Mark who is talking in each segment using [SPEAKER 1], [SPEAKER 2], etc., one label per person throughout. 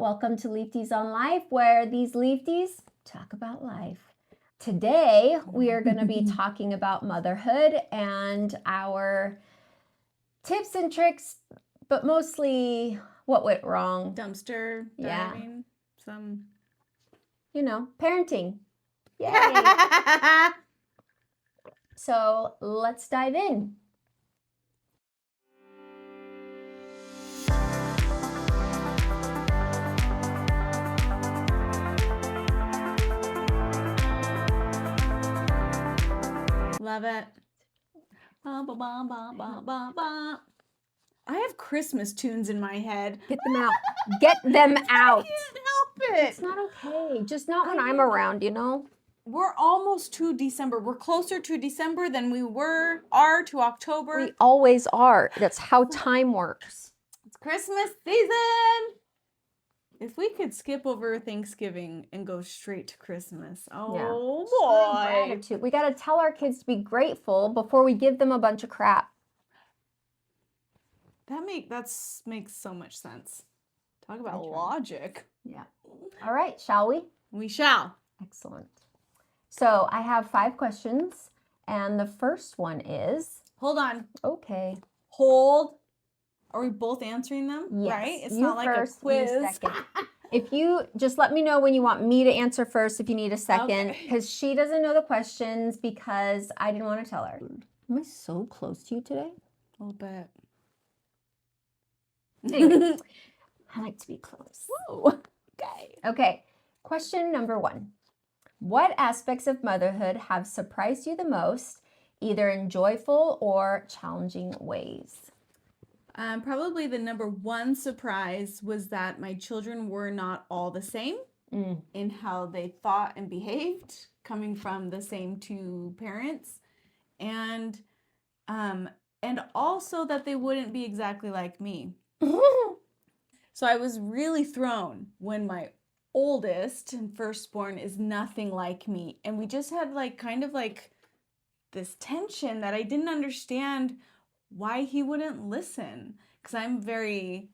[SPEAKER 1] Welcome to Leaftys on Life, where these Leaftys talk about life. Today, we are going to be talking about motherhood and our tips and tricks, but mostly what went wrong.
[SPEAKER 2] Dumpster diving. Some.
[SPEAKER 1] Parenting. Yay! So let's dive in.
[SPEAKER 2] Love it. Ba, ba, ba, ba, ba, ba, ba. I have Christmas tunes in my head.
[SPEAKER 1] Get them out. Get them out.
[SPEAKER 2] I can't help it.
[SPEAKER 1] It's not okay. Just not when I'm around,
[SPEAKER 2] We're almost to December. We're closer to December than we are to October.
[SPEAKER 1] We always are. That's how time works.
[SPEAKER 2] It's Christmas season. If we could skip over Thanksgiving and go straight to Christmas. Oh, boy.
[SPEAKER 1] Gratitude. We got to tell our kids to be grateful before we give them a bunch of crap.
[SPEAKER 2] That makes so much sense. Talk about logic.
[SPEAKER 1] Yeah. All right, shall we?
[SPEAKER 2] We shall.
[SPEAKER 1] Excellent. So I have 5 questions, and the first one is...
[SPEAKER 2] Hold on.
[SPEAKER 1] Okay.
[SPEAKER 2] Hold. Are we both answering them?
[SPEAKER 1] Yes.
[SPEAKER 2] Right? It's
[SPEAKER 1] you
[SPEAKER 2] not like
[SPEAKER 1] first,
[SPEAKER 2] a quiz.
[SPEAKER 1] You second. If you just let me know when you want me to answer first, if you need a second, because she doesn't know the questions because I didn't want to tell her. Am I so close to you today?
[SPEAKER 2] A little bit.
[SPEAKER 1] Anyway, I like to be close.
[SPEAKER 2] Whoa.
[SPEAKER 1] Okay. Question number 1. What aspects of motherhood have surprised you the most, either in joyful or challenging ways?
[SPEAKER 2] Probably the number 1 surprise was that my children were not all the same in how they thought and behaved, coming from the same 2 parents, and also that they wouldn't be exactly like me. So I was really thrown when my oldest and firstborn is nothing like me, and we just had kind of this tension that I didn't understand why he wouldn't listen, because I'm very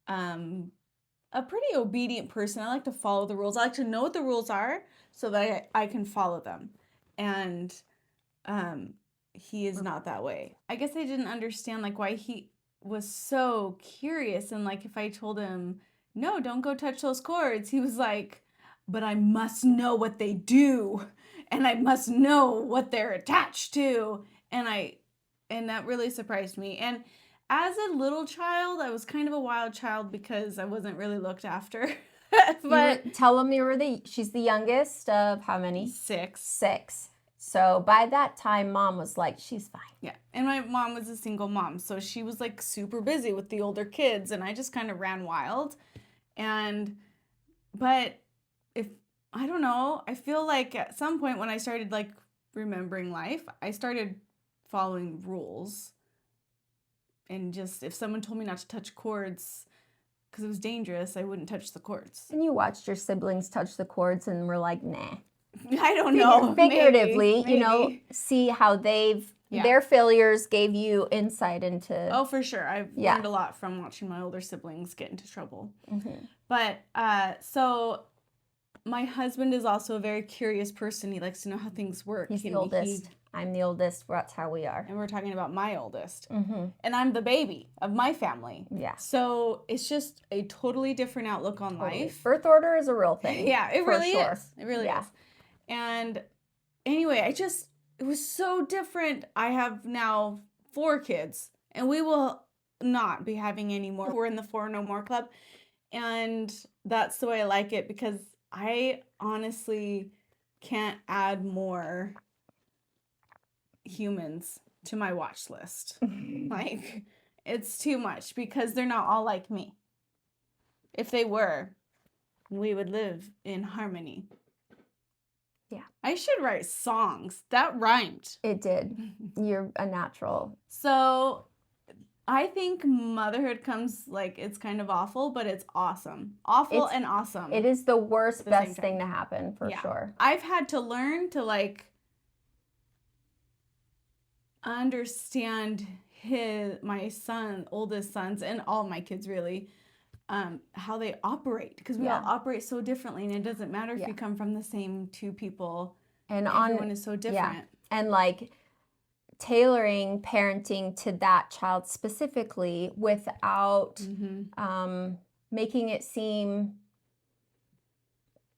[SPEAKER 2] a pretty obedient person. I like to follow the rules. I like to know what the rules are so that I can follow them, and he is not that way. I guess I didn't understand why he was so curious, and if I told him, no, don't go touch those cords, he was like, but I must know what they do, and I must know what they're attached to, and that really surprised me. And as a little child, I was kind of a wild child because I wasn't really looked after. But
[SPEAKER 1] tell them she's the youngest of how many?
[SPEAKER 2] 6.
[SPEAKER 1] 6. So by that time, Mom was like, she's fine.
[SPEAKER 2] Yeah. And my mom was a single mom, so she was super busy with the older kids, and I just kind of ran wild. But I don't know, I feel like at some point when I started remembering life, I started following rules. And just if someone told me not to touch cords because it was dangerous, I wouldn't touch the cords.
[SPEAKER 1] And you watched your siblings touch the cords and were like, nah.
[SPEAKER 2] I don't know.
[SPEAKER 1] Figuratively,
[SPEAKER 2] maybe.
[SPEAKER 1] See how their failures gave you insight into...
[SPEAKER 2] Oh, for sure. I've learned a lot from watching my older siblings get into trouble.
[SPEAKER 1] Mm-hmm.
[SPEAKER 2] But, so my husband is also a very curious person. He likes to know how things work.
[SPEAKER 1] He's the oldest. I'm the oldest. That's how we are.
[SPEAKER 2] And we're talking about my oldest.
[SPEAKER 1] Mm-hmm.
[SPEAKER 2] And I'm the baby of my family.
[SPEAKER 1] Yeah.
[SPEAKER 2] So it's just a totally different outlook on life.
[SPEAKER 1] Birth order is a real thing.
[SPEAKER 2] Yeah, it really is. It really
[SPEAKER 1] is.
[SPEAKER 2] And anyway, it was so different. I have now 4 kids, and we will not be having any more. We're in the 4 No More Club, and that's the way I like it, because I honestly can't add more humans to my watch list. It's too much, because they're not all like me. If they were, we would live in harmony.
[SPEAKER 1] Yeah.
[SPEAKER 2] I should write songs. That rhymed.
[SPEAKER 1] It did. You're a natural.
[SPEAKER 2] So I think motherhood comes it's kind of awful, but it's awesome. And awesome.
[SPEAKER 1] It is the worst, best thing to happen, for sure.
[SPEAKER 2] I've had to learn to understand my oldest sons, and all my kids really, how they operate, because we all operate so differently, and it doesn't matter if you come from the same two people, and everyone is so different.
[SPEAKER 1] And like tailoring parenting to that child specifically without making it seem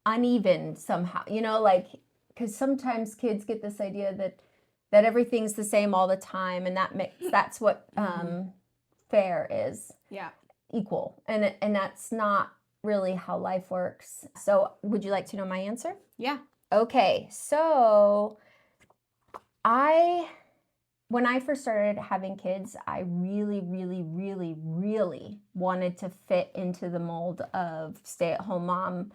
[SPEAKER 1] uneven somehow, you know, like, because sometimes kids get this idea that everything's the same all the time, and that's what fair is.
[SPEAKER 2] Yeah.
[SPEAKER 1] Equal, and that's not really how life works. So would you like to know my answer?
[SPEAKER 2] Yeah.
[SPEAKER 1] Okay, so when I first started having kids, I really, really, really, really wanted to fit into the mold of stay-at-home mom.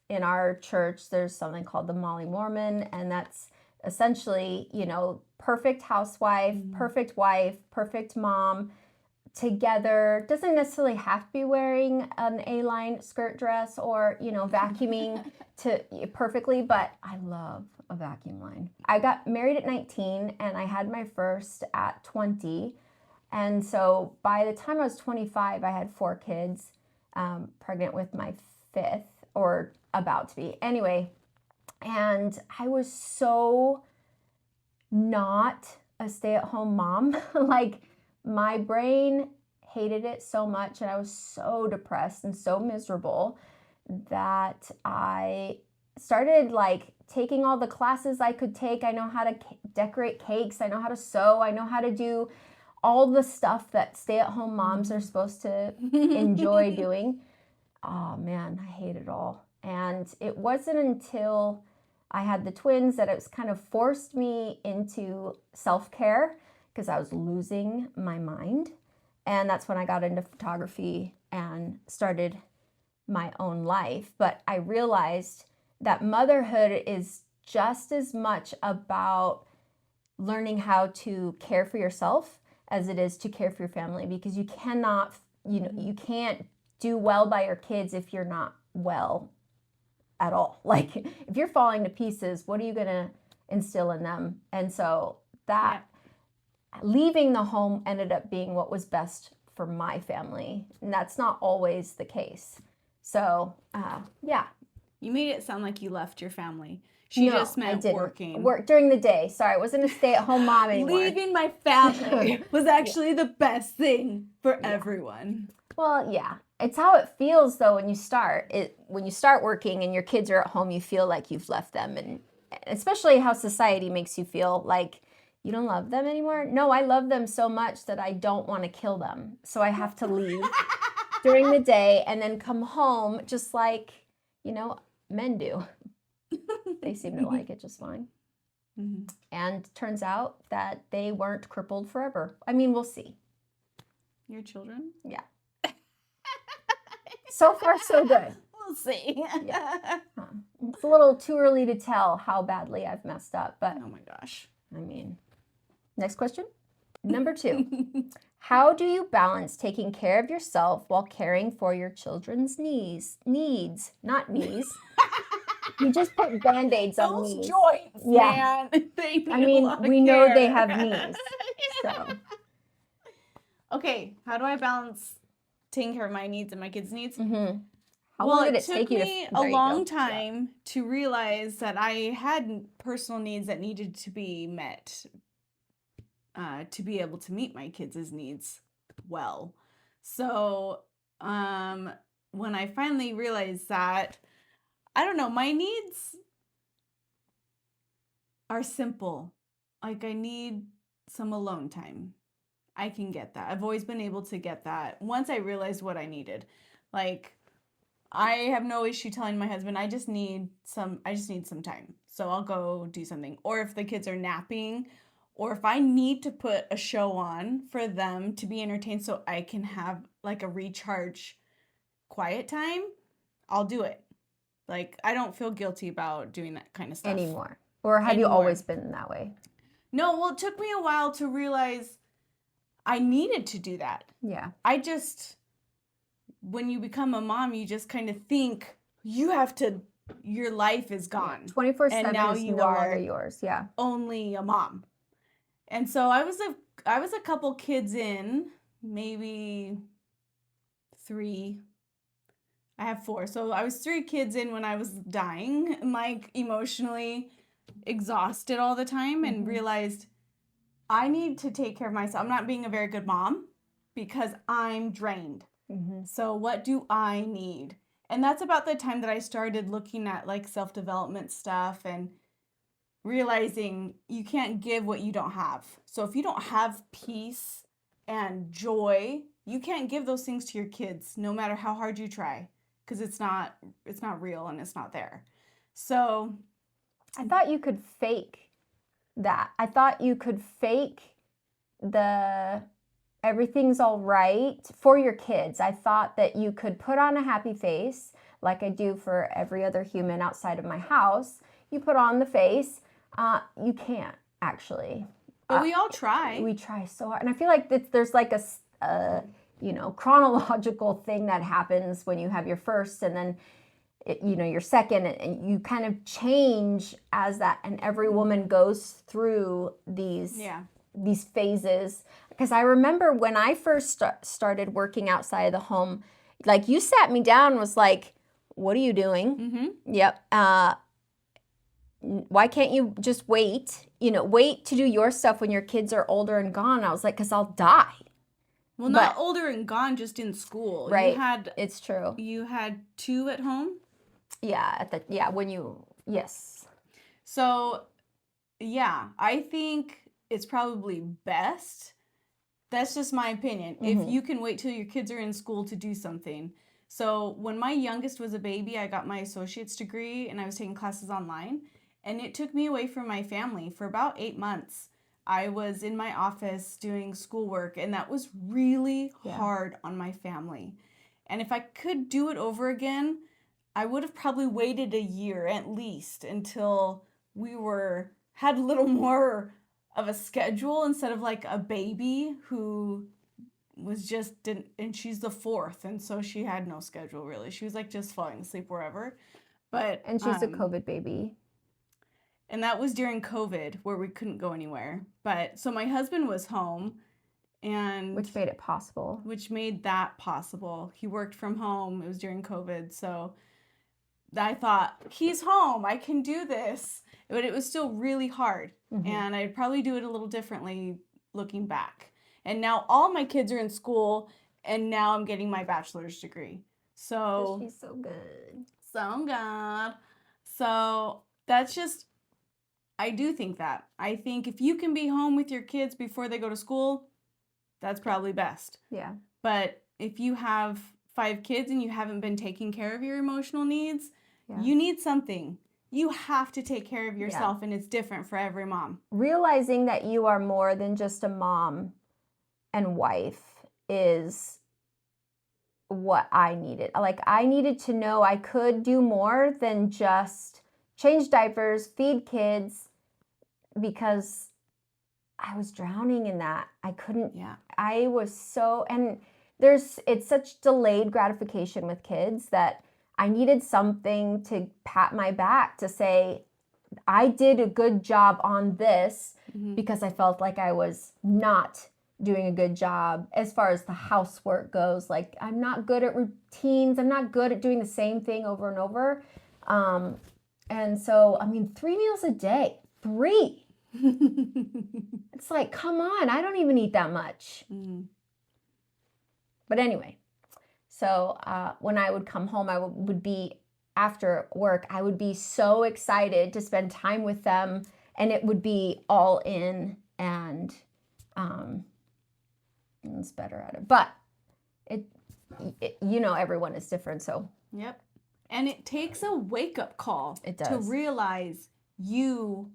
[SPEAKER 1] In our church, there's something called the Molly Mormon, and that's essentially, you know, perfect housewife, perfect wife, perfect mom, together. Doesn't necessarily have to be wearing an A-line skirt dress or, you know, vacuuming to perfectly, but I love a vacuum line. I got married at 19 and I had my first at 20. And so by the time I was 25, I had 4 kids, pregnant with my 5th, or about to be. Anyway, and I was so not a stay-at-home mom. Like, my brain hated it so much, and I was so depressed and so miserable that I started like taking all the classes I could take. I know how to decorate cakes. I know how to sew. I know how to do all the stuff that stay-at-home moms are supposed to enjoy doing. Oh man, I hate it all. And it wasn't until I had the twins that it's kind of forced me into self-care, because I was losing my mind. And that's when I got into photography and started my own life. But I realized that motherhood is just as much about learning how to care for yourself as it is to care for your family, because you cannot, you can't do well by your kids if you're not well at all. Like, if you're falling to pieces, what are you going to instill in them? And so that leaving the home ended up being what was best for my family. And that's not always the case. So, yeah.
[SPEAKER 2] You made it sound like you left your family. She just meant working.
[SPEAKER 1] Work during the day. Sorry, I wasn't a stay-at-home mom anymore.
[SPEAKER 2] Leaving my family was actually the best thing for everyone.
[SPEAKER 1] Well, yeah. It's how it feels, though, when you start. When you start working and your kids are at home, you feel like you've left them. And especially how society makes you feel like you don't love them anymore. No, I love them so much that I don't want to kill them. So I have to leave during the day and then come home just like, men do. They seem to like it just fine. Mm-hmm. And turns out that they weren't crippled forever. I mean, we'll see.
[SPEAKER 2] Your children?
[SPEAKER 1] Yeah. So far, so good.
[SPEAKER 2] We'll see.
[SPEAKER 1] Yeah. It's a little too early to tell how badly I've messed up, but
[SPEAKER 2] oh my gosh.
[SPEAKER 1] I mean, next question. Number 2. How do you balance taking care of yourself while caring for your children's needs, not knees. You just put Band-Aids on knees.
[SPEAKER 2] Those joints, man. They need
[SPEAKER 1] we know they have knees. So.
[SPEAKER 2] Okay, how do I balance taking care of my needs and my kids' needs?
[SPEAKER 1] Mm-hmm. How long did it take you to...
[SPEAKER 2] It took me a long time to realize that I had personal needs that needed to be met to be able to meet my kids' needs well. So when I finally realized that, I don't know, my needs are simple. Like, I need some alone time. I can get that. I've always been able to get that once I realized what I needed. Like, I have no issue telling my husband, I just need some time. So I'll go do something. Or if the kids are napping, or if I need to put a show on for them to be entertained so I can have like a recharge quiet time, I'll do it. Like, I don't feel guilty about doing that kind of stuff
[SPEAKER 1] anymore. Or have you always been that way?
[SPEAKER 2] No, well, it took me a while to realize I needed to do that.
[SPEAKER 1] Yeah.
[SPEAKER 2] When you become a mom, you just kind of think your life is gone.
[SPEAKER 1] 24/7 and now you no longer yours. Yeah.
[SPEAKER 2] Only a mom. And so I was a couple kids in, maybe three. I have four. So I was 3 kids in when I was dying, and like emotionally exhausted all the time, and realized I need to take care of myself. I'm not being a very good mom because I'm drained. So what do I need? And that's about the time that I started looking at like self-development stuff and realizing you can't give what you don't have. So if you don't have peace and joy, you can't give those things to your kids no matter how hard you try, because it's not real and it's not there. So
[SPEAKER 1] I thought you could fake that. I thought you could fake the everything's all right for your kids. I thought that you could put on a happy face like I do for every other human outside of my house. You put on the face. You can't actually.
[SPEAKER 2] But we all try.
[SPEAKER 1] We try so hard. And I feel like there's like a chronological thing that happens when you have your first and then your second, and you kind of change as that, and every woman goes through these phases. Because I remember when I first started working outside of the home, like you sat me down and was like, what are you doing? Yep. Why can't you just wait to do your stuff when your kids are older and gone? I was like, because I'll die.
[SPEAKER 2] Well, not older and gone, just in school.
[SPEAKER 1] Right. It's true.
[SPEAKER 2] You had 2 at home?
[SPEAKER 1] Yeah. Yes.
[SPEAKER 2] So, yeah, I think it's probably best. That's just my opinion. If you can wait till your kids are in school to do something. So when my youngest was a baby, I got my associate's degree and I was taking classes online. And it took me away from my family for about 8 months. I was in my office doing schoolwork, and that was really hard on my family. And if I could do it over again, I would have probably waited a year at least until we had a little more of a schedule instead of like a baby who was and she's the 4th, and so she had no schedule really. She was like just falling asleep wherever.
[SPEAKER 1] And she's a COVID baby.
[SPEAKER 2] And that was during COVID where we couldn't go anywhere. But so my husband was home, and
[SPEAKER 1] which made it possible.
[SPEAKER 2] Which made that possible. He worked from home. It was during COVID. So I thought, he's home. I can do this. But it was still really hard. And I'd probably do it a little differently looking back. And now all my kids are in school, and now I'm getting my bachelor's degree. So
[SPEAKER 1] she's so good.
[SPEAKER 2] So good. So that's just, I do think that. I think if you can be home with your kids before they go to school, that's probably best.
[SPEAKER 1] Yeah.
[SPEAKER 2] But if you have 5 kids and you haven't been taking care of your emotional needs, you need something. You have to take care of yourself, and it's different for every mom.
[SPEAKER 1] Realizing that you are more than just a mom and wife is what I needed. Like, I needed to know I could do more than just change diapers, feed kids, because I was drowning in that. I couldn't. I was so, and it's such delayed gratification with kids that I needed something to pat my back to say, I did a good job on this, because I felt like I was not doing a good job as far as the housework goes. Like, I'm not good at routines. I'm not good at doing the same thing over and over. And so, 3 meals a day, 3. It's like, come on, I don't even eat that much. But anyway, so when I would come home, I would be, after work, I would be so excited to spend time with them, and it would be all in, and it's better at it. But everyone is different, so.
[SPEAKER 2] Yep. And it takes a wake-up call.
[SPEAKER 1] It does.
[SPEAKER 2] To realize you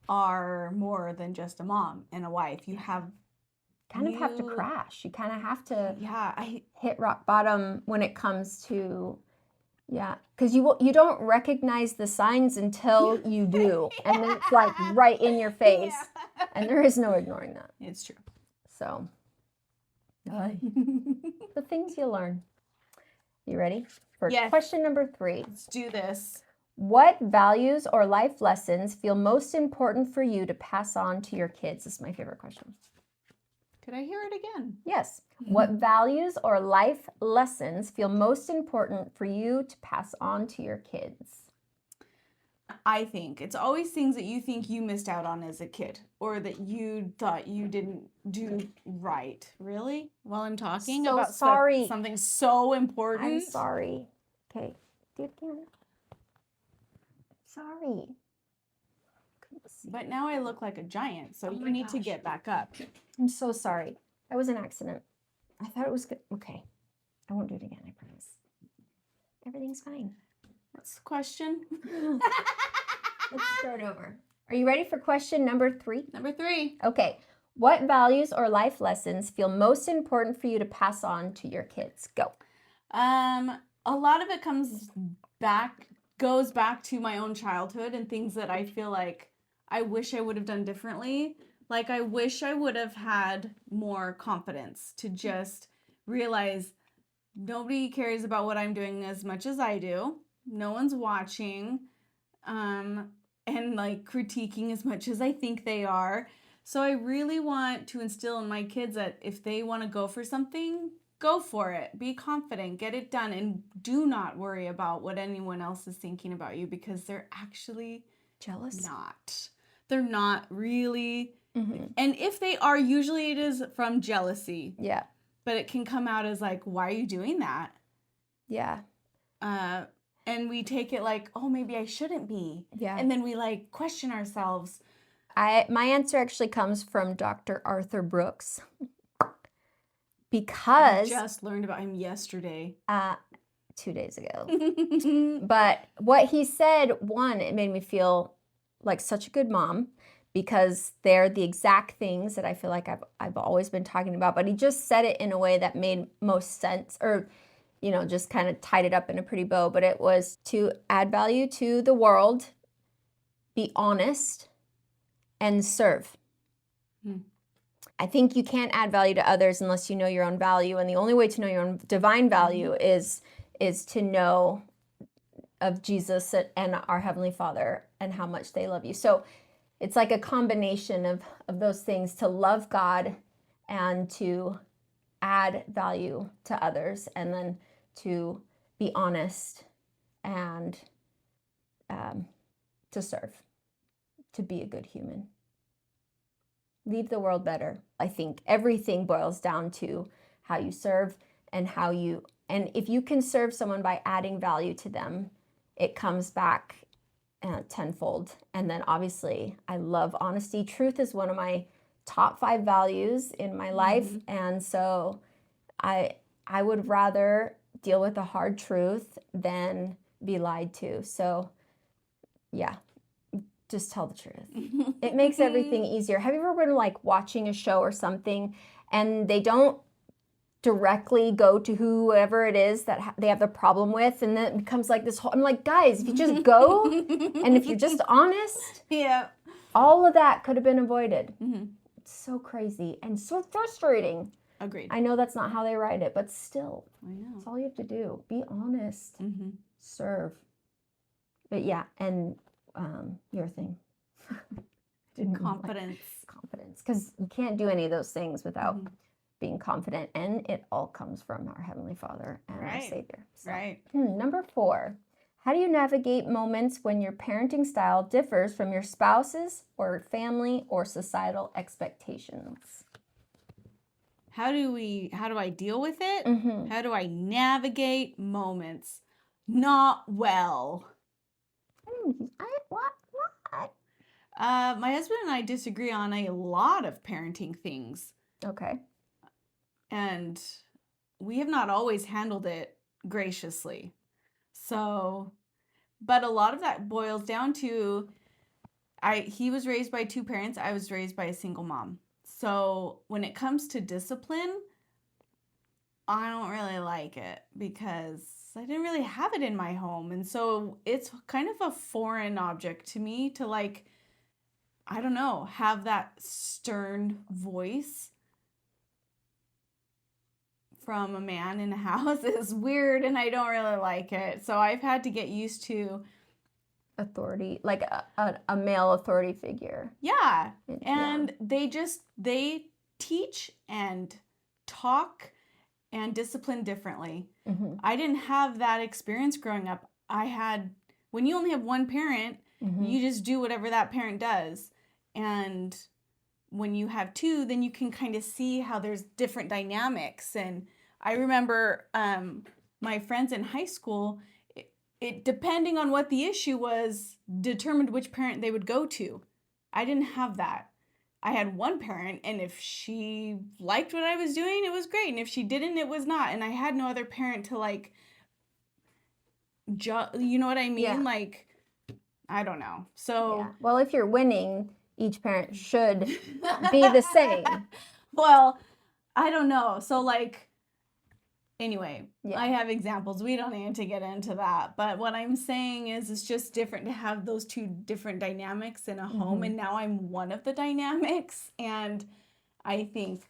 [SPEAKER 2] are more than just a mom and a wife. You have
[SPEAKER 1] have to crash. You kind of have to hit rock bottom when it comes to, because you don't recognize the signs until you do. And then it's like right in your face. And there is no ignoring that.
[SPEAKER 2] It's true.
[SPEAKER 1] So, the things you learn. You ready for question number 3?
[SPEAKER 2] Let's do this.
[SPEAKER 1] What values or life lessons feel most important for you to pass on to your kids? This is my favorite question.
[SPEAKER 2] Could I hear it again?
[SPEAKER 1] Yes. What values or life lessons feel most important for you to pass on to your kids?
[SPEAKER 2] I think it's always things that you think you missed out on as a kid or that you thought you didn't do right. Really? While I'm talking
[SPEAKER 1] So
[SPEAKER 2] about
[SPEAKER 1] sorry.
[SPEAKER 2] something so important.
[SPEAKER 1] I'm sorry. Okay. Do it again. Sorry.
[SPEAKER 2] But now I look like a giant, so
[SPEAKER 1] Oh
[SPEAKER 2] you
[SPEAKER 1] my
[SPEAKER 2] need to
[SPEAKER 1] gosh.
[SPEAKER 2] get back up.
[SPEAKER 1] I'm so sorry. That was an accident. I thought it was good. Okay. I won't do it again, I promise. Everything's fine.
[SPEAKER 2] What's the question?
[SPEAKER 1] Let's start over. Are you ready for question number 3?
[SPEAKER 2] Number 3.
[SPEAKER 1] Okay. What values or life lessons feel most important for you to pass on to your kids? Go.
[SPEAKER 2] A lot of it goes back to my own childhood and things that I feel like I wish I would have done differently. Like I wish I would have had more confidence to just realize nobody cares about what I'm doing as much as I do. No one's watching. And like critiquing as much as I think they are. So I really want to instill in my kids that if they want to go for something, go for it. Be confident, get it done, and do not worry about what anyone else is thinking about you because they're actually
[SPEAKER 1] Jealous?
[SPEAKER 2] not. They're not really.
[SPEAKER 1] Mm-hmm.
[SPEAKER 2] And if they are, usually it is from jealousy.
[SPEAKER 1] Yeah.
[SPEAKER 2] But it can come out as like, why are you doing that?
[SPEAKER 1] Yeah.
[SPEAKER 2] And we take it like, oh, maybe I shouldn't be.
[SPEAKER 1] Yeah.
[SPEAKER 2] And then we like question ourselves.
[SPEAKER 1] My answer actually comes from Dr. Arthur Brooks. Because
[SPEAKER 2] I just learned about him yesterday.
[SPEAKER 1] 2 days ago. But what he said, one, it made me feel like such a good mom because they're the exact things that I feel like I've always been talking about. But he just said it in a way that made most sense, or just kind of tied it up in a pretty bow. But it was to add value to the world, be honest, and serve. I think you can't add value to others unless you know your own value. And the only way to know your own divine value is to know of Jesus and our Heavenly Father and how much they love you. So it's like a combination of those things, to love God and to add value to others, and then to be honest and to serve, to be a good human. Leave the world better. I think everything boils down to how you serve and and if you can serve someone by adding value to them, it comes back tenfold. And then obviously, I love honesty. Truth is one of my top 5 values in my life. And so I would rather deal with a hard truth than be lied to. So yeah. Just tell the truth. It makes everything easier. Have you ever been like watching a show or something and they don't directly go to whoever it is that they have the problem with, and then it becomes like this whole, I'm like, guys, if you just go and if you're just honest,
[SPEAKER 2] yeah,
[SPEAKER 1] all of that could have been avoided. It's so crazy and so frustrating.
[SPEAKER 2] Agreed.
[SPEAKER 1] I know that's not how they write it, but still,
[SPEAKER 2] I know.
[SPEAKER 1] that's all you have to do. Be honest. Serve. But yeah, and your thing.
[SPEAKER 2] Confidence.
[SPEAKER 1] Confidence. Because you can't do any of those things without being confident. And it all comes from our Heavenly Father and our Savior. So, number 4. How do you navigate moments when your parenting style differs from your spouse's or family or societal expectations?
[SPEAKER 2] How do I deal with it? How do I navigate moments? Not well.
[SPEAKER 1] What?
[SPEAKER 2] My husband and I disagree on a lot of parenting things.
[SPEAKER 1] Okay.
[SPEAKER 2] And we have not always handled it graciously. So, but a lot of that boils down to he was raised by 2 parents. I was raised by a single mom. So when it comes to discipline, I don't really like it because I didn't really have it in my home. And so it's kind of a foreign object to me to like, I don't know, have that stern voice from a man in a house is weird and I don't really like it. So I've had to get used to
[SPEAKER 1] authority, like a male authority figure.
[SPEAKER 2] Yeah. And they teach and talk and discipline differently.
[SPEAKER 1] Mm-hmm.
[SPEAKER 2] I didn't have that experience growing up. When you only have one parent,
[SPEAKER 1] Mm-hmm.
[SPEAKER 2] you just do whatever that parent does. And when you have two, then you can kind of see how there's different dynamics. And I remember my friends in high school, it depending on what the issue was, determined which parent they would go to. I didn't have that. I had one parent, and if she liked what I was doing, it was great. And if she didn't, it was not. And I had no other parent to like, you know what I mean?
[SPEAKER 1] Yeah.
[SPEAKER 2] Like, I don't know. So,
[SPEAKER 1] Yeah. Well, if you're winning, each parent should be the same.
[SPEAKER 2] Well, I don't know. So, like, anyway,
[SPEAKER 1] Yeah.
[SPEAKER 2] I have examples. We don't need to get into that. But what I'm saying is it's just different to have those two different dynamics in a home.
[SPEAKER 1] Mhm.
[SPEAKER 2] And now I'm one of the dynamics. And I think,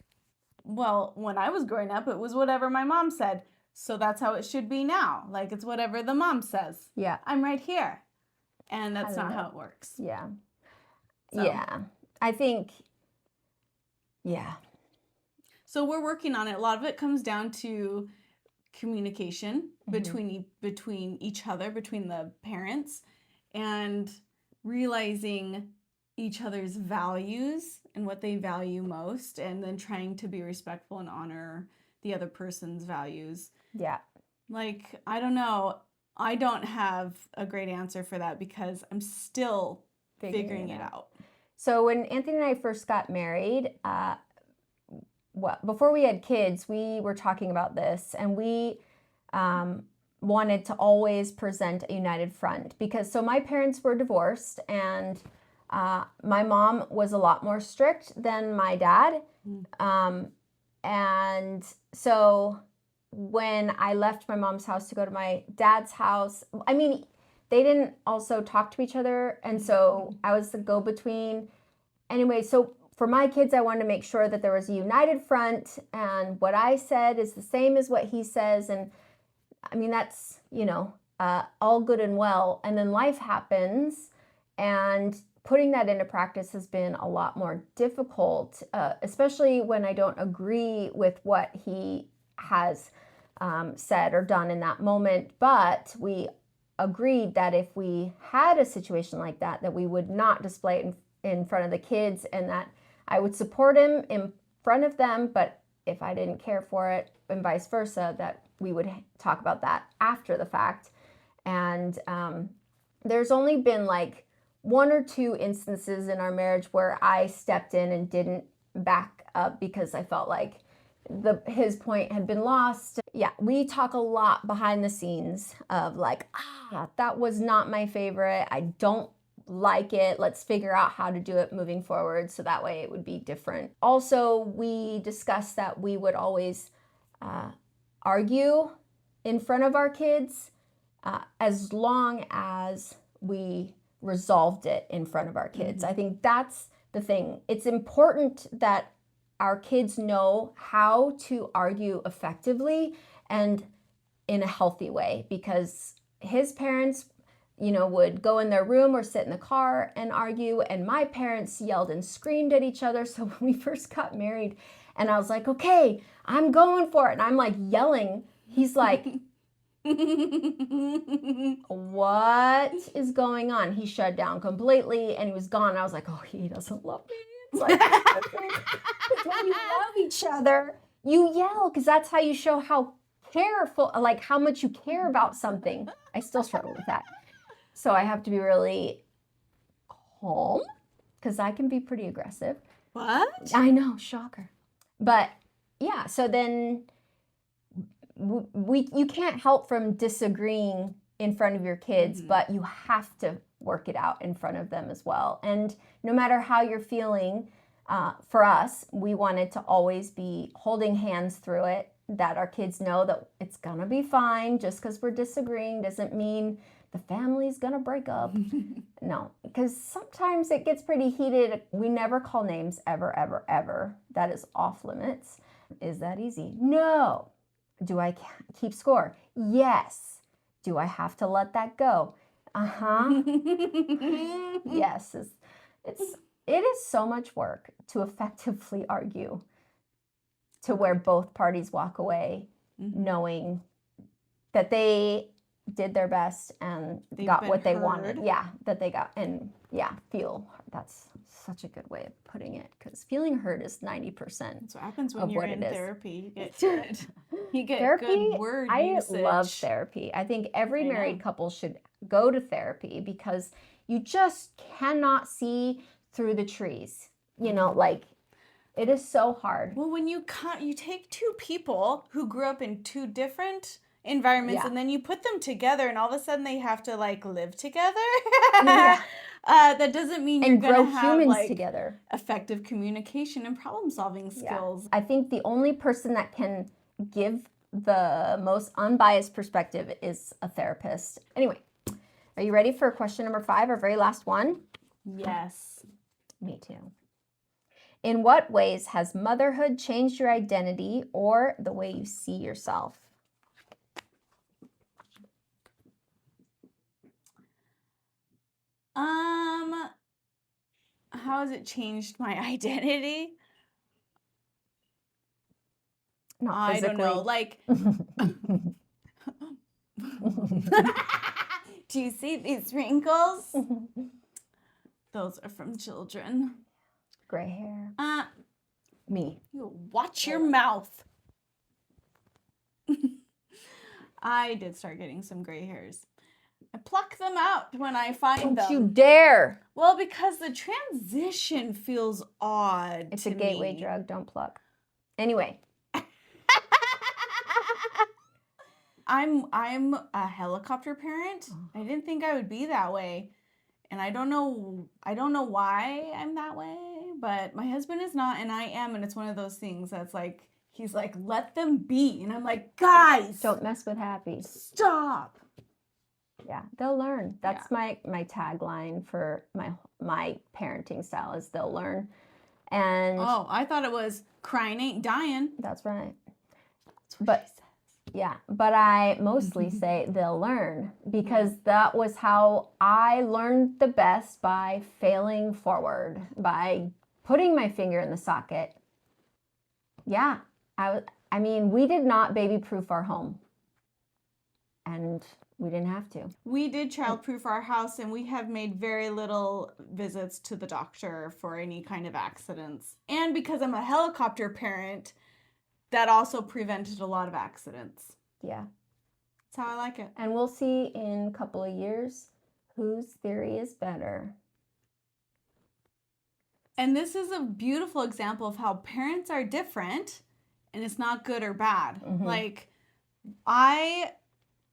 [SPEAKER 2] well, when I was growing up, it was whatever my mom said. So that's how it should be now. Like, it's whatever the mom says.
[SPEAKER 1] Yeah.
[SPEAKER 2] I'm right here. And that's
[SPEAKER 1] I don't
[SPEAKER 2] not
[SPEAKER 1] know.
[SPEAKER 2] how it works.
[SPEAKER 1] Yeah.
[SPEAKER 2] So.
[SPEAKER 1] Yeah. I think, yeah.
[SPEAKER 2] So we're working on it. A lot of it comes down to communication
[SPEAKER 1] Mhm.
[SPEAKER 2] between each other, between the parents, and realizing each other's values and what they value most, and then trying to be respectful and honor the other person's values.
[SPEAKER 1] Yeah.
[SPEAKER 2] Like, I don't know. I don't have a great answer for that because I'm still figuring it out.
[SPEAKER 1] So when Anthony and I first got married, before we had kids, we were talking about this, and we wanted to always present a united front because so my parents were divorced, and my mom was a lot more strict than my dad. And so when I left my mom's house to go to my dad's house, I mean, they didn't also talk to each other. And so I was the go-between. Anyway, so for my kids, I wanted to make sure that there was a united front, and what I said is the same as what he says. And I mean, that's, all good and well. And then life happens, and putting that into practice has been a lot more difficult, especially when I don't agree with what he has said or done in that moment. But we agreed that if we had a situation like that, that we would not display it in front of the kids, and that I would support him in front of them, but if I didn't care for it, and vice versa, that we would talk about that after the fact. And there's only been like one or two instances in our marriage where I stepped in and didn't back up because I felt like his point had been lost. Yeah, we talk a lot behind the scenes of like, that was not my favorite. I don't like it. Let's figure out how to do it moving forward so that way it would be different. Also, we discussed that we would always argue in front of our kids as long as we resolved it in front of our kids. I think that's the thing. It's important that our kids know how to argue effectively and in a healthy way, because his parents would go in their room or sit in the car and argue, and my parents yelled and screamed at each other. So when we first got married and I was like, okay, I'm going for it, and I'm like yelling, he's like, what is going on? He shut down completely and he was gone. I was like, oh, he doesn't love me. It's like, when you love each other, you yell, because that's how you show how careful, like how much you care about something. I still struggle with that. So I have to be really calm because I can be pretty aggressive.
[SPEAKER 2] What?
[SPEAKER 1] I know, shocker. But yeah, so then you can't help from disagreeing in front of your kids, but you have to work it out in front of them as well. And no matter how you're feeling, for us, we wanted to always be holding hands through it, that our kids know that it's gonna be fine. Just because we're disagreeing doesn't mean the family's gonna break up. No, because sometimes it gets pretty heated. We never call names ever, ever, ever. That is off limits. Is that easy? No. Do I keep score? Yes. Do I have to let that go? Yes. It is so much work to effectively argue. to where both parties walk away knowing that they did their best and got what they wanted. Yeah, that they got, and feel. That's such a good way of putting it, because feeling heard is 90%.
[SPEAKER 2] That's what happens when you're in therapy. You get
[SPEAKER 1] therapy,
[SPEAKER 2] good word usage.
[SPEAKER 1] I love therapy. I think every married couple should go to therapy, because you just cannot see through the trees. You know, like, it is so hard.
[SPEAKER 2] Well, when you take two people who grew up in two different environments and then you put them together and all of a sudden they have to like live together. That doesn't mean you're going to have like
[SPEAKER 1] together.
[SPEAKER 2] Effective communication and problem solving skills.
[SPEAKER 1] I think the only person that can give the most unbiased perspective is a therapist. Anyway, are you ready for question number 5, our very last one?
[SPEAKER 2] Yes.
[SPEAKER 1] Me too. In what ways has motherhood changed your identity or the way you see yourself?
[SPEAKER 2] How has it changed my identity?
[SPEAKER 1] Not physically.
[SPEAKER 2] I don't know. Like, do you see these wrinkles? Those are from children.
[SPEAKER 1] Gray hair. Me.
[SPEAKER 2] You watch your mouth. I did start getting some gray hairs. I pluck them out when I find them.
[SPEAKER 1] Don't you dare.
[SPEAKER 2] Well, because the transition feels odd.
[SPEAKER 1] It's a gateway drug. Don't pluck. Anyway.
[SPEAKER 2] I'm a helicopter parent. I didn't think I would be that way. And I don't know why I'm that way, but my husband is not and I am, and it's one of those things that's like, he's like, let them be. And I'm like, guys,
[SPEAKER 1] don't mess with happy.
[SPEAKER 2] Stop.
[SPEAKER 1] Yeah, they'll learn. That's my tagline for my parenting style is they'll learn. And
[SPEAKER 2] I thought it was crying ain't dying.
[SPEAKER 1] That's right. That's what she says. Yeah, but I mostly say they'll learn, because that was how I learned the best, by failing forward, by putting my finger in the socket. Yeah, I mean, we did not baby-proof our home, and we didn't have to.
[SPEAKER 2] We did child-proof our house, and we have made very little visits to the doctor for any kind of accidents. And because I'm a helicopter parent, that also prevented a lot of accidents.
[SPEAKER 1] Yeah.
[SPEAKER 2] That's how I like it.
[SPEAKER 1] And we'll see in a couple of years whose theory is better.
[SPEAKER 2] And this is a beautiful example of how parents are different, and it's not good or bad. Like, I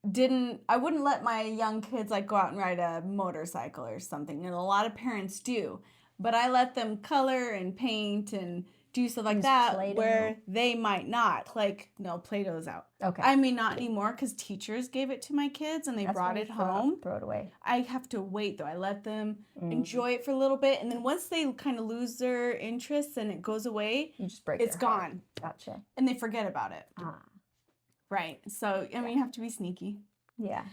[SPEAKER 2] wouldn't let my young kids like go out and ride a motorcycle or something, and a lot of parents do. But I let them color and paint and do stuff like that Play-Doh. Where they might not. Like, no, Play-Doh's out.
[SPEAKER 1] Okay.
[SPEAKER 2] I mean, not anymore, because teachers gave it to my kids and they brought it home.
[SPEAKER 1] Throw it away.
[SPEAKER 2] I have to wait, though. I let them enjoy it for a little bit. And then once they kind of lose their interest and it goes away,
[SPEAKER 1] you just break
[SPEAKER 2] it's gone.
[SPEAKER 1] Gotcha.
[SPEAKER 2] And they forget about it. Right. So, I mean, you have to be sneaky.
[SPEAKER 1] Yeah.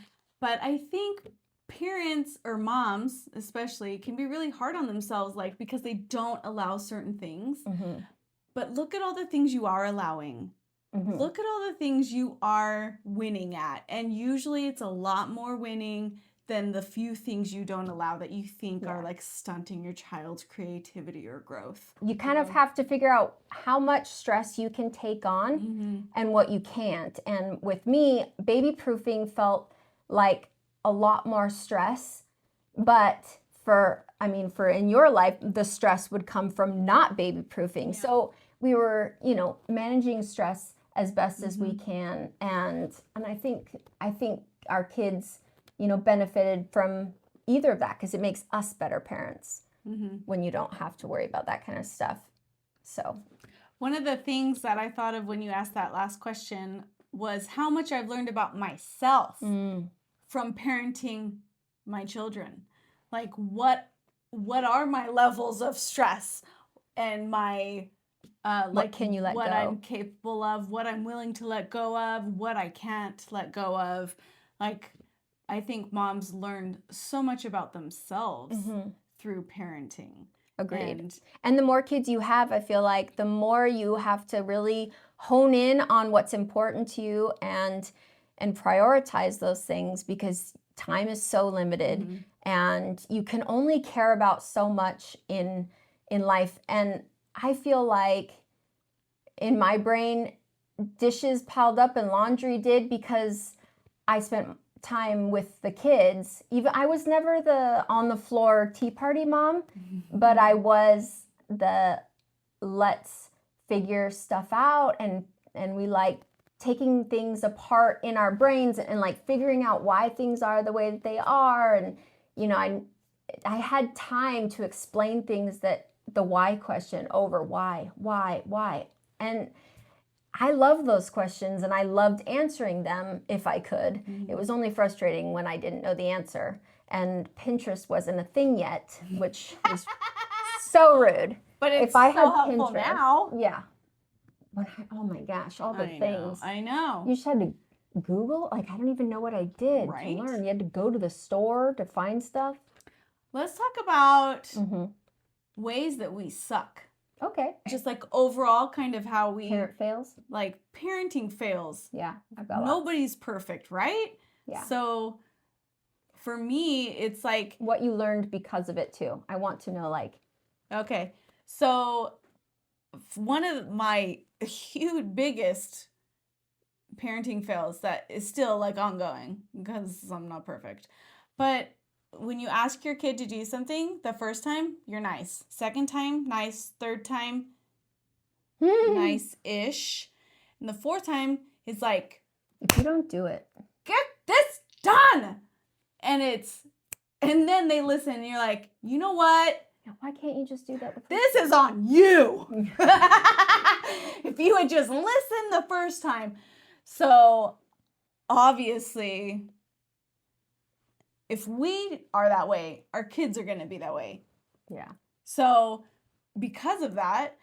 [SPEAKER 2] But I think parents or moms especially can be really hard on themselves, like, because they don't allow certain things. But look at all the things you are allowing. Look at all the things you are winning at, and usually it's a lot more winning than the few things you don't allow that you think are like stunting your child's creativity or growth.
[SPEAKER 1] You kind of have to figure out how much stress you can take on and what you can't. And with me, baby proofing felt like a lot more stress, but for in your life, the stress would come from not baby proofing. Yeah. So we were, managing stress as best as we can. And I think our kids, benefited from either of that, because it makes us better parents when you don't have to worry about that kind of stuff. So
[SPEAKER 2] one of the things that I thought of when you asked that last question was how much I've learned about myself from parenting my children. Like, what are my levels of stress and my
[SPEAKER 1] what can you let
[SPEAKER 2] what
[SPEAKER 1] go?
[SPEAKER 2] I'm capable of, what I'm willing to let go of, what I can't let go of. Like, I think moms so much about themselves through parenting.
[SPEAKER 1] Agreed. And the more kids you have, I feel like the more you have to really hone in on what's important to you and prioritize those things, because time is so limited and you can only care about so much in life. And I feel like in my brain, dishes piled up and laundry did, because I spent time with the kids. Even I was never the on the floor tea party mom, but I was the let's figure stuff out, and we like taking things apart in our brains and like figuring out why things are the way that they are. And I had time to explain things, that the why question over why. And I love those questions, and I loved answering them if I could. It was only frustrating when I didn't know the answer. And Pinterest wasn't a thing yet, which was so rude.
[SPEAKER 2] But it's
[SPEAKER 1] if I
[SPEAKER 2] so
[SPEAKER 1] had
[SPEAKER 2] helpful
[SPEAKER 1] Pinterest,
[SPEAKER 2] now.
[SPEAKER 1] Yeah. Oh my gosh, all the things.
[SPEAKER 2] I know.
[SPEAKER 1] You just had to Google. Like, I don't even know what I did to learn. You had to go to the store to find stuff.
[SPEAKER 2] Let's talk about ways that we suck.
[SPEAKER 1] Okay.
[SPEAKER 2] Just like overall kind of how we...
[SPEAKER 1] Parent fails?
[SPEAKER 2] Like parenting fails.
[SPEAKER 1] Yeah, I've got
[SPEAKER 2] Nobody's perfect, right?
[SPEAKER 1] Yeah.
[SPEAKER 2] So for me, it's like...
[SPEAKER 1] What you learned because of it too. I want to know, like...
[SPEAKER 2] Okay. So one of my huge, biggest parenting fails that is still like ongoing, because I'm not perfect. But when you ask your kid to do something, the first time, you're nice. Second time, nice. Third time, nice-ish. And the fourth time, it's like...
[SPEAKER 1] If you don't do it...
[SPEAKER 2] Get this done! And then they listen, and you're like, you know what?
[SPEAKER 1] Why can't you just do that?
[SPEAKER 2] This is on you. If you had just listened the first time. So obviously, if we are that way, our kids are going to be that way.
[SPEAKER 1] Yeah.
[SPEAKER 2] So because of that,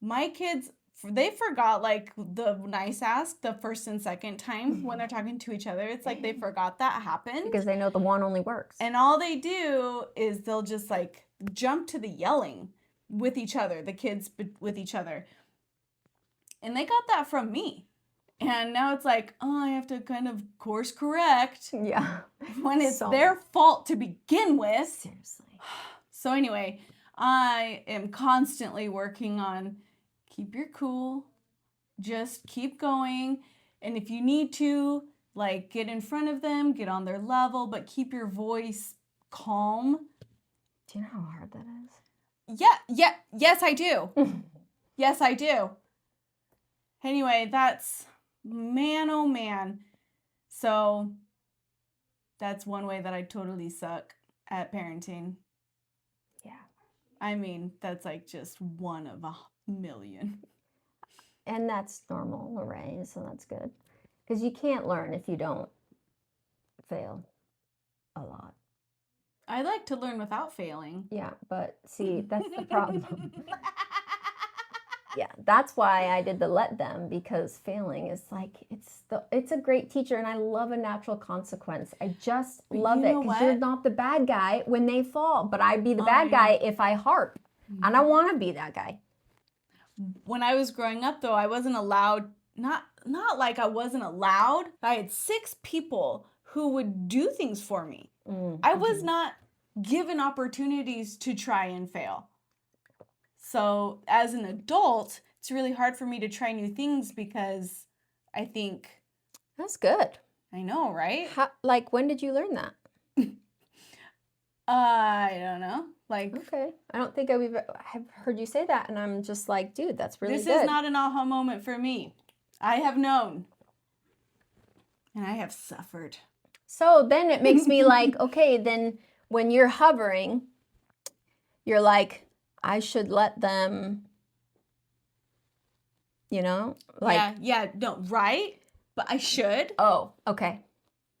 [SPEAKER 2] my kids, they forgot like the nice ask the first and second time when they're talking to each other. It's like they forgot that happened.
[SPEAKER 1] Because they know the one only works.
[SPEAKER 2] And all they do is they'll just like jump to the yelling with each other, the kids with each other. And they got that from me. And now it's like, oh, I have to kind of course correct.
[SPEAKER 1] Yeah.
[SPEAKER 2] When it's their fault to begin with.
[SPEAKER 1] Seriously.
[SPEAKER 2] So anyway, I am constantly working on keep your cool, just keep going. And if you need to, like, get in front of them, get on their level, but keep your voice calm.
[SPEAKER 1] Do you know how hard that is?
[SPEAKER 2] Yes, I do. Yes, I do. Anyway, that's, man, oh man. So that's one way that I totally suck at parenting.
[SPEAKER 1] Yeah.
[SPEAKER 2] I mean, that's like just one of a million.
[SPEAKER 1] And that's normal, Lorraine, so that's good. Because you can't learn if you don't fail a lot.
[SPEAKER 2] I like to learn without failing.
[SPEAKER 1] Yeah, but see, that's the problem. Yeah, that's why I did the let them, because failing is like, it's a great teacher, and I love a natural consequence. I just love it, because you're not the bad guy when they fall, but I'd be the bad guy if I harp, and I want to be that guy.
[SPEAKER 2] When I was growing up, though, I wasn't allowed, not like I wasn't allowed, I had 6 people who would do things for me. I was not given opportunities to try and fail. So as an adult, it's really hard for me to try new things, because I think...
[SPEAKER 1] That's good.
[SPEAKER 2] I know, right?
[SPEAKER 1] Like, when did you learn that?
[SPEAKER 2] I don't know. Like,
[SPEAKER 1] okay. I don't think I've heard you say that, and I'm just like, dude, that's really good.
[SPEAKER 2] This is not an aha moment for me. I have known. And I have suffered.
[SPEAKER 1] So then it makes me like, okay, then when you're hovering, you're like, I should let them, like.
[SPEAKER 2] Yeah, no, right? But I should.
[SPEAKER 1] Oh, okay.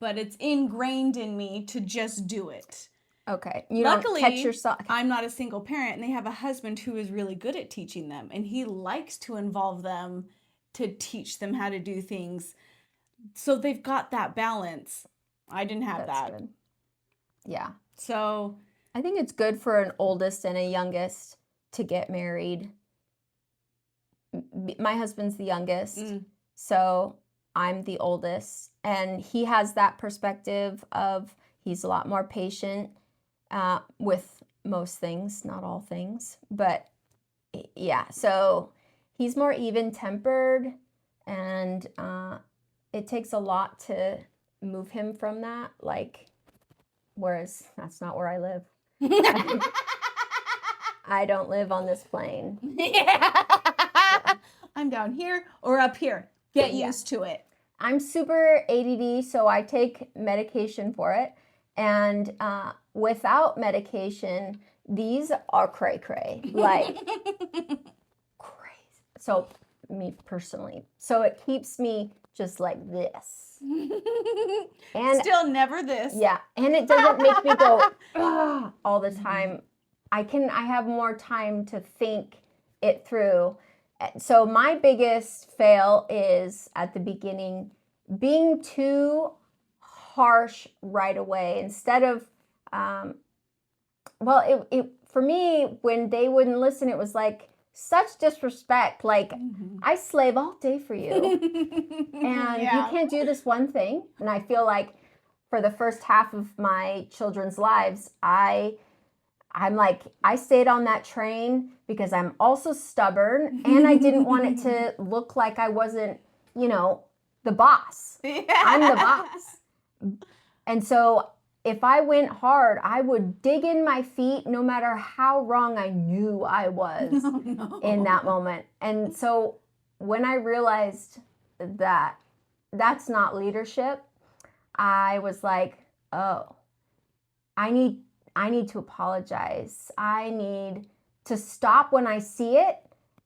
[SPEAKER 2] But it's ingrained in me to just do it.
[SPEAKER 1] Okay. You
[SPEAKER 2] Luckily,
[SPEAKER 1] don't catch yourself.
[SPEAKER 2] I'm not a single parent, and they have a husband who is really good at teaching them, and he likes to involve them to teach them how to do things. So they've got that balance. I didn't have that.
[SPEAKER 1] Good. Yeah.
[SPEAKER 2] So
[SPEAKER 1] I think it's good for an oldest and a youngest to get married my husband's the youngest, so I'm the oldest, and he has that perspective of he's a lot more patient with most things, not all things, but yeah, so he's more even-tempered, and it takes a lot to move him from that, like, whereas that's not where I live. I don't live on this plane.
[SPEAKER 2] Yeah. I'm down here or up here. Get used to it.
[SPEAKER 1] I'm super ADD, so I take medication for it. And without medication, these are cray-cray. Like, crazy. So, me personally. So, it keeps me just like this.
[SPEAKER 2] And still never this.
[SPEAKER 1] Yeah. And it doesn't make me go all the time. I have more time to think it through. So my biggest fail is at the beginning being too harsh right away instead of, for me, when they wouldn't listen, it was like such disrespect. Like, I slave all day for you and you can't do this one thing. And I feel like for the first half of my children's lives, I'm like, I stayed on that train because I'm also stubborn and I didn't want it to look like I wasn't, the boss. Yeah. I'm the boss. And so if I went hard, I would dig in my feet no matter how wrong I knew I was in that moment. And so when I realized that that's not leadership, I was like, oh, I need to apologize. I need to stop when I see it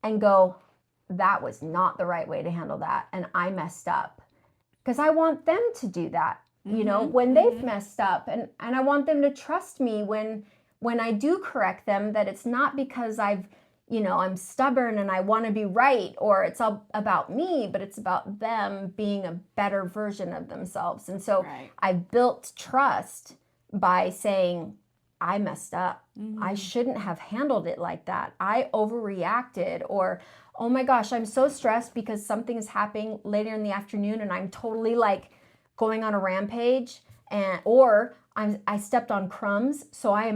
[SPEAKER 1] and go, that was not the right way to handle that. And I messed up. Because I want them to do that, when they've messed up. And I want them to trust me when I do correct them, that it's not because I'm stubborn and I want to be right, or it's all about me, but it's about them being a better version of themselves. And so I built trust by saying, I messed up. I shouldn't have handled it like that. I overreacted, or, oh my gosh, I'm so stressed because something is happening later in the afternoon and I'm totally like going on a rampage, or I stepped on crumbs. So I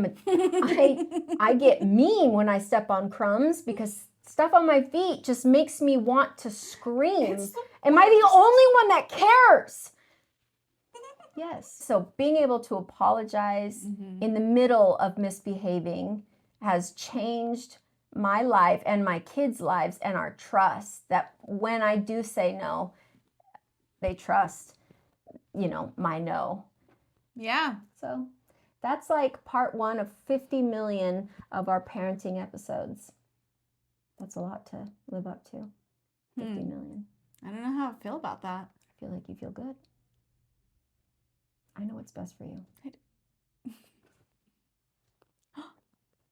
[SPEAKER 1] get mean when I step on crumbs because stuff on my feet just makes me want to scream. Am I the only one that cares? Yes. So being able to apologize in the middle of misbehaving has changed my life and my kids' lives and our trust, that when I do say no, they trust, my no.
[SPEAKER 2] Yeah.
[SPEAKER 1] So that's like part 1 of 50 million of our parenting episodes. That's a lot to live up to. 50 million.
[SPEAKER 2] I don't know how I feel about that.
[SPEAKER 1] I feel like you feel good. I know what's best for you.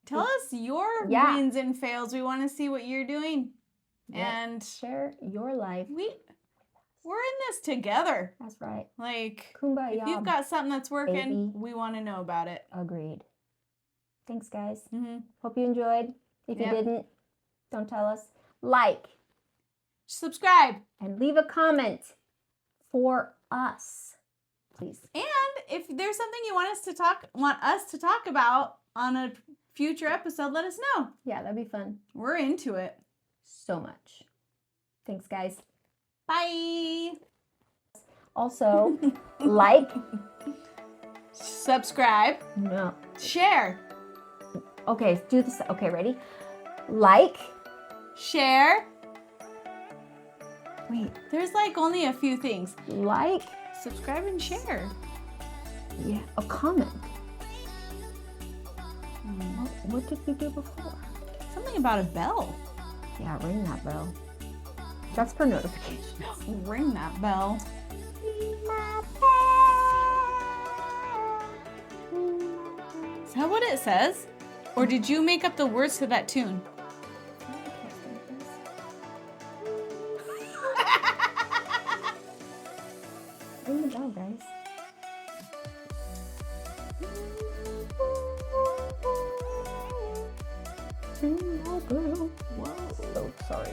[SPEAKER 2] Tell us your wins and fails. We want to see what you're doing. Yep. And
[SPEAKER 1] share your life.
[SPEAKER 2] We're in this together.
[SPEAKER 1] That's right.
[SPEAKER 2] Like,
[SPEAKER 1] kumbaya.
[SPEAKER 2] If you've got something that's working,
[SPEAKER 1] baby.
[SPEAKER 2] We want to know about it.
[SPEAKER 1] Agreed. Thanks, guys. Hope you enjoyed. If you didn't, don't tell us. Like.
[SPEAKER 2] Subscribe.
[SPEAKER 1] And leave a comment for us, please.
[SPEAKER 2] And if there's something you want us to talk about on a future episode, let us know.
[SPEAKER 1] Yeah, that'd be fun.
[SPEAKER 2] We're into it.
[SPEAKER 1] So much. Thanks, guys.
[SPEAKER 2] Bye.
[SPEAKER 1] Also, like.
[SPEAKER 2] Subscribe.
[SPEAKER 1] No.
[SPEAKER 2] Share.
[SPEAKER 1] Okay, do this. Okay, ready? Like.
[SPEAKER 2] Share.
[SPEAKER 1] Wait.
[SPEAKER 2] There's like only a few things.
[SPEAKER 1] Like.
[SPEAKER 2] Subscribe and share.
[SPEAKER 1] Yeah, a comment. What did we do before?
[SPEAKER 2] Something about a bell.
[SPEAKER 1] Yeah, ring that bell. That's for notifications.
[SPEAKER 2] Ring that bell. Is that what it says? Or did you make up the words to that tune?
[SPEAKER 1] Ring the bell, guys. Whoa. So sorry.